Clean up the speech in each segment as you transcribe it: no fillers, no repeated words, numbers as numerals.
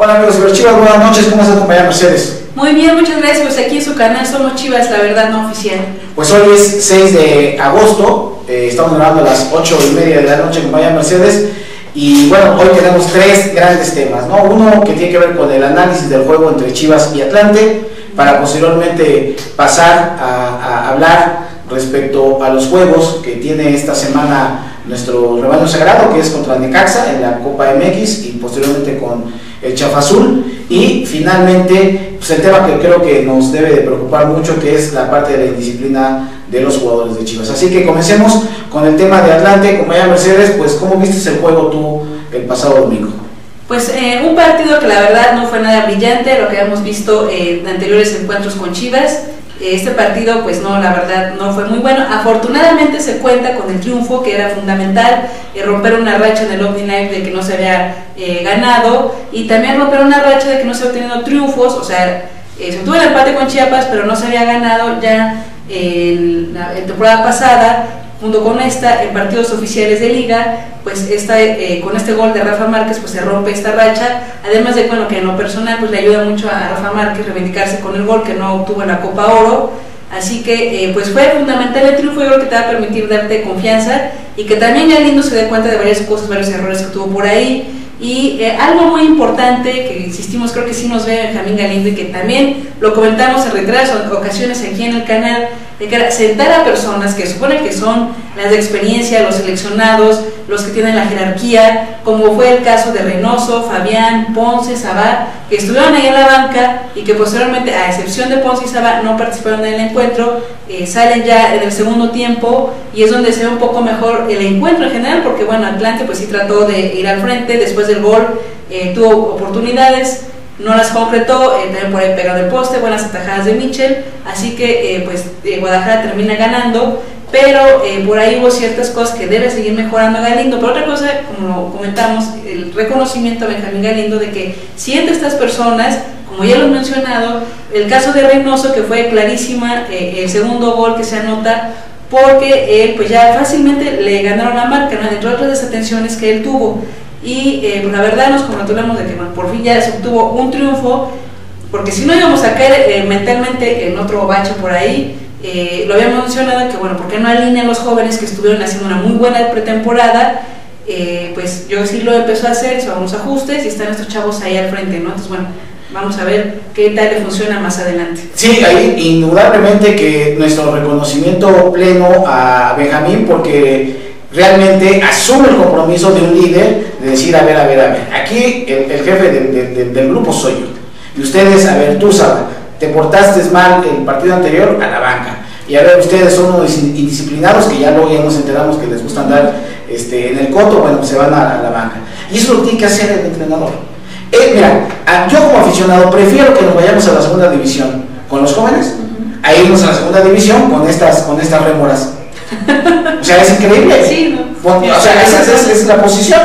Hola amigos de Chivas, buenas noches, ¿cómo está compañera Mercedes? Muy bien, muchas gracias, pues aquí en su canal Somos Chivas, la verdad no oficial. Pues hoy es 6 de agosto, estamos grabando a las 8:30 de la noche, compañera Mercedes. Y bueno, hoy tenemos tres grandes temas, ¿no? Uno que tiene que ver con el análisis del juego entre Chivas y Atlante, para posteriormente pasar a hablar respecto a los juegos que tiene esta semana nuestro rebaño sagrado, que es contra Necaxa en la Copa MX y posteriormente con el Chafa Azul. Y finalmente, pues el tema que creo que nos debe de preocupar mucho, que es la parte de la indisciplina de los jugadores de Chivas. Así que comencemos con el tema de Atlante. Compañera Mercedes, pues ¿cómo viste el juego tú el pasado domingo? Pues un partido que la verdad no fue nada brillante, lo que habíamos visto en anteriores encuentros con Chivas. Este partido pues no, la verdad no fue muy bueno. Afortunadamente se cuenta con el triunfo, que era fundamental, romper una racha en el Opening Night de que no se había ganado, y también romper una racha de que no se había obtenido triunfos. O sea, se obtuvo el empate con Chiapas, pero no se había ganado ya en la temporada pasada. Junto con esta, en partidos oficiales de liga, pues con este gol de Rafa Márquez pues se rompe esta racha, además de bueno, que en lo personal pues le ayuda mucho a Rafa Márquez reivindicarse con el gol que no obtuvo en la Copa Oro. Así que pues fue fundamental el triunfo. Yo creo que te va a permitir darte confianza y que también Galindo se dé cuenta de varias cosas, varios errores que tuvo por ahí. Y algo muy importante que insistimos, creo que sí nos ve Benjamín Galindo, y que también lo comentamos en reiteradas ocasiones aquí en el canal, de que era sentar a personas que supone que son las de experiencia, los seleccionados, los que tienen la jerarquía, como fue el caso de Reynoso, Fabián, Ponce, Sabá, que estuvieron ahí en la banca y que posteriormente, a excepción de Ponce y Sabá, no participaron en el encuentro. Salen ya en el segundo tiempo y es donde se ve un poco mejor el encuentro en general, porque bueno, Atlante pues sí trató de ir al frente después del gol, tuvo oportunidades, no las concretó, también por ahí pegado el poste, buenas atajadas de Michel, así que pues Guadalajara termina ganando, pero por ahí hubo ciertas cosas que debe seguir mejorando Galindo. Pero otra cosa, como lo comentamos, el reconocimiento a Benjamín Galindo de que siente a estas personas, como ya lo he mencionado, el caso de Reynoso, que fue clarísima, el segundo gol que se anota, porque pues ya fácilmente le ganaron la marca, ¿no?, entre otras desatenciones que él tuvo. Y pues la verdad nos congratulamos de que por fin ya se obtuvo un triunfo, porque si no íbamos a caer mentalmente en otro bache por ahí. Lo habíamos mencionado, que bueno, ¿por qué no alinean los jóvenes que estuvieron haciendo una muy buena pretemporada? Pues yo sí lo empezó a hacer, hizo unos ajustes y están estos chavos ahí al frente, ¿no? Entonces bueno, vamos a ver qué tal le funciona más adelante. Sí, ahí indudablemente que nuestro reconocimiento pleno a Benjamín, porque realmente asume el compromiso de un líder, de decir, a ver, aquí el jefe del grupo soy yo, y ustedes, a ver, tú sabes, te portaste mal el partido anterior, a la banca, y a ver, ustedes son unos indisciplinados, que ya luego ya nos enteramos que les gusta andar en el coto, bueno, se van a la banca, y eso lo tiene que hacer el entrenador. Mira, yo como aficionado prefiero que nos vayamos a la segunda división con los jóvenes, a irnos a la segunda división con estas rémoras. O sea, es increíble. Sí, ¿no? O sea, esa es la posición.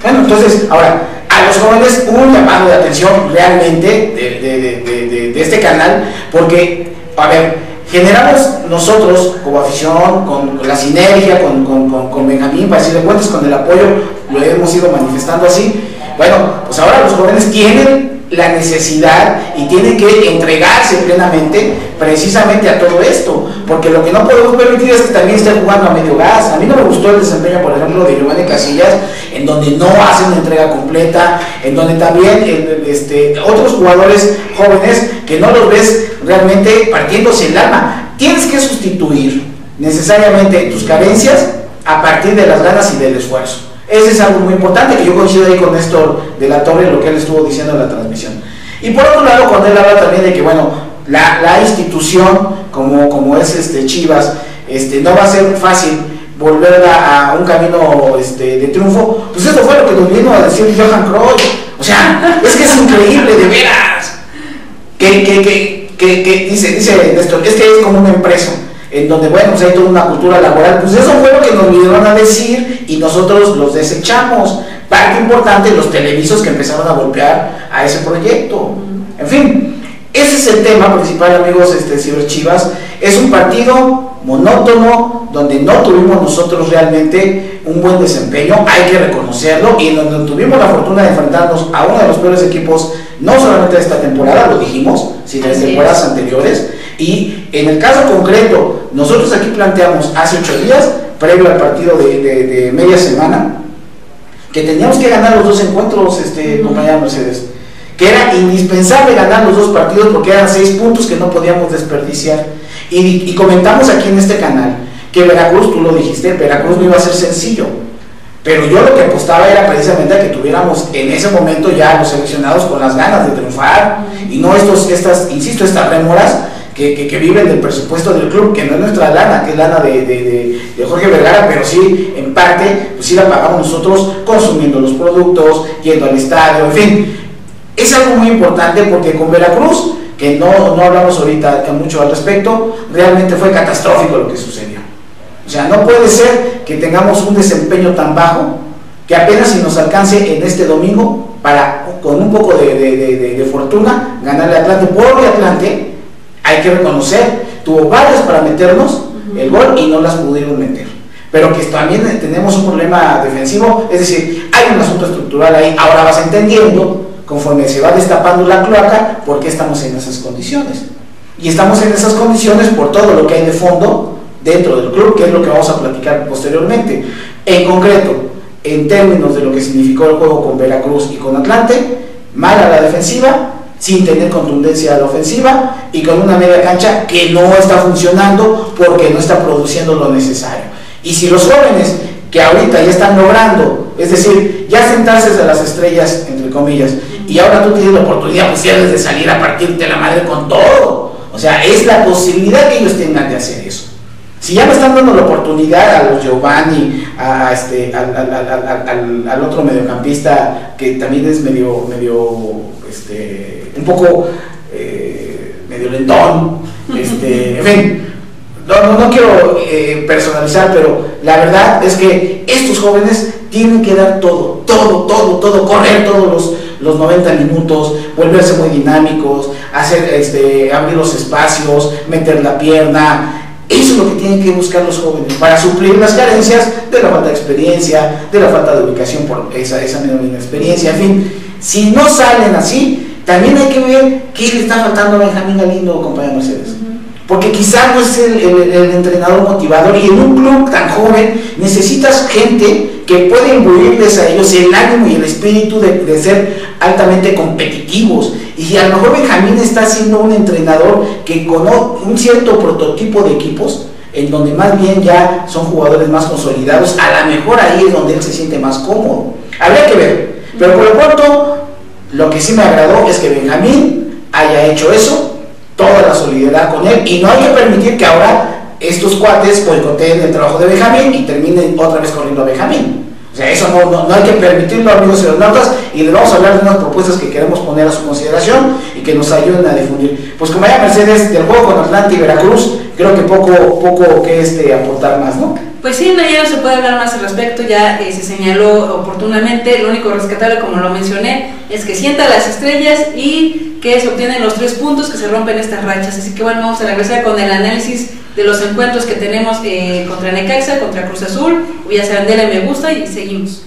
Bueno, entonces, ahora, a los jóvenes un llamado de atención realmente de este canal, porque, a ver, generamos nosotros como afición, con la sinergia, con Benjamín, para decirle cuentas, con el apoyo, lo hemos ido manifestando así. Bueno, pues ahora los jóvenes tienen la necesidad y tienen que entregarse plenamente precisamente a todo esto, porque lo que no podemos permitir es que también estén jugando a medio gas. A mí no me gustó el desempeño, por ejemplo, de Giovanni Casillas, en donde no hacen una entrega completa, en donde también otros jugadores jóvenes que no los ves realmente partiéndose el alma. Tienes que sustituir necesariamente tus carencias a partir de las ganas y del esfuerzo. Ese es algo muy importante, que yo coincido ahí con Néstor de la Torre, lo que él estuvo diciendo en la transmisión. Y por otro lado, cuando él habla también de que, bueno, la institución, como es Chivas, no va a ser fácil volverla a un camino de triunfo, pues eso fue lo que nos vino a decir Johan Cruyff. O sea, es que es increíble, de veras, que dice Néstor, es que es como una empresa, en donde, bueno, pues hay toda una cultura laboral. Pues eso fue lo que nos vinieron a decir y nosotros los desechamos. Parte importante, los televisos que empezaron a golpear a ese proyecto. En fin, ese es el tema principal, amigos, Ciber Chivas. Es un partido monótono, donde no tuvimos nosotros realmente un buen desempeño, hay que reconocerlo, y en donde tuvimos la fortuna de enfrentarnos a uno de los peores equipos, no solamente de esta temporada, lo dijimos, sino de temporadas anteriores. Y en el caso concreto, nosotros aquí planteamos hace 8 días, previo al partido de media semana, que teníamos que ganar los 2 encuentros, compañera Mercedes, que era indispensable ganar los 2 partidos porque eran 6 puntos que no podíamos desperdiciar. Y comentamos aquí en este canal que Veracruz, tú lo dijiste, Veracruz no iba a ser sencillo, pero yo lo que apostaba era precisamente a que tuviéramos en ese momento ya los seleccionados con las ganas de triunfar, y no estas rémoras que viven del presupuesto del club, que no es nuestra lana, que es lana de Jorge Vergara, pero sí, en parte, pues sí la pagamos nosotros consumiendo los productos, yendo al estadio, en fin. Es algo muy importante porque con Veracruz, que no hablamos ahorita mucho al respecto, realmente fue catastrófico lo que sucedió. O sea, no puede ser que tengamos un desempeño tan bajo que apenas si nos alcance en este domingo para, con un poco de fortuna, ganarle a Atlante, porque Atlante, hay que reconocer, tuvo varias para meternos el gol y no las pudieron meter. Pero que también tenemos un problema defensivo, es decir, hay un asunto estructural ahí. Ahora vas entendiendo, conforme se va destapando la cloaca, por qué estamos en esas condiciones. Y estamos en esas condiciones por todo lo que hay de fondo dentro del club, que es lo que vamos a platicar posteriormente. En concreto, en términos de lo que significó el juego con Veracruz y con Atlante, mal a la defensiva, sin tener contundencia a la ofensiva, y con una media cancha que no está funcionando porque no está produciendo lo necesario. Y si los jóvenes que ahorita ya están logrando, es decir, ya sentarse de las estrellas, entre comillas, y ahora tú tienes la oportunidad, pues de salir a partirte la madre con todo. O sea, es la posibilidad que ellos tengan de hacer eso. Si ya me están dando la oportunidad a los Giovanni, al otro mediocampista que también es medio un poco medio lentón, en fin, no quiero personalizar, pero la verdad es que estos jóvenes tienen que dar todo, correr todos los 90 minutos, volverse muy dinámicos, abrir los espacios, meter la pierna. Eso es lo que tienen que buscar los jóvenes para suplir las carencias de la falta de experiencia, de la falta de ubicación por esa menor inexperiencia, en fin. Si no salen así, también hay que ver qué le está faltando a Benjamín Galindo, compañera Mercedes. Porque quizás no es el entrenador motivador, y en un club tan joven necesitas gente que pueda imbuirles a ellos el ánimo y el espíritu de ser altamente competitivos. Y a lo mejor Benjamín está siendo un entrenador que con un cierto prototipo de equipos, en donde más bien ya son jugadores más consolidados, a lo mejor ahí es donde él se siente más cómodo. Habría que ver, pero por lo pronto, lo que sí me agradó es que Benjamín haya hecho eso, toda la solidaridad con él, y no hay que permitir que ahora estos cuates boicoteen el trabajo de Benjamín y terminen otra vez corriendo a Benjamín. O sea, eso no hay que permitirlo, amigos y los nautas, y les vamos a hablar de unas propuestas que queremos poner a su consideración y que nos ayuden a difundir. Pues como ya Mercedes, del juego con Atlante y Veracruz, creo que poco que aportar más, ¿no? Pues sí, ya no se puede hablar más al respecto, ya se señaló oportunamente. Lo único rescatable, como lo mencioné, es que sienta las estrellas y que se obtienen los 3 puntos, que se rompen estas rachas. Así que bueno, vamos a regresar con el análisis de los encuentros que tenemos contra Necaxa, contra Cruz Azul. Ya saben, denle me gusta y seguimos.